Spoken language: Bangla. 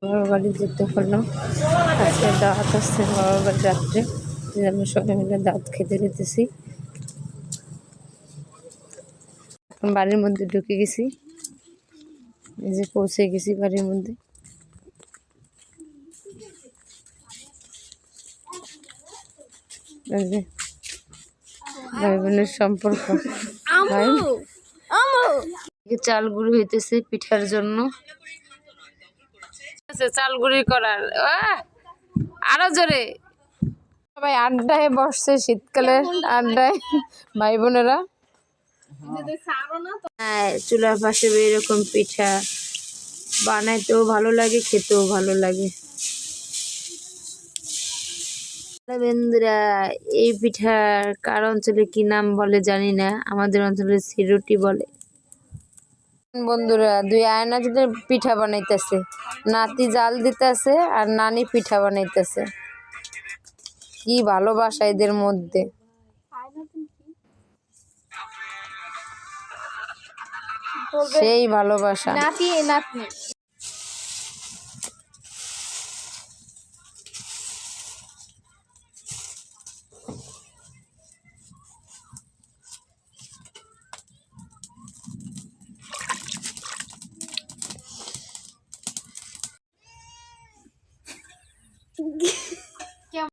বাবার বাড়ি যেতে হলো। আজকে দাওয়াত আসছে বাবার বাড়ি রাত্রে, আমরা সবাই মিলে দাওয়াত খেতে যেতেছি। এখন বাড়ির মধ্যে ঢুকে গেছি, এই যে পৌঁছে গেছি বাড়ির মধ্যে। ভাই বোনের সম্পর্ক, চাল গুঁড়ি হইতেছে পিঠার জন্য, চাল গুঁড়ি করার। আরো জোরে সবাই আড্ডায় বসছে, শীতকালে আড্ডায় ভাই বোনেরা। হ্যাঁ, চুলার পাশে এরকম পিঠা বানাইতেও ভালো লাগে, খেতেও ভালো লাগে। বন্ধুরা, এই পিঠার কার অঞ্চলে কি নাম বলে জানি না, আমাদের অঞ্চলে সিরুটি বলে। বন্ধুরা, দুই আয়না যদি পিঠা বানাইতেছে, নাতি জাল দিতেছে আর নানি পিঠা বানাইতেছে। কি ভালোবাসা এদের মধ্যে। সেই ভালোবাসা।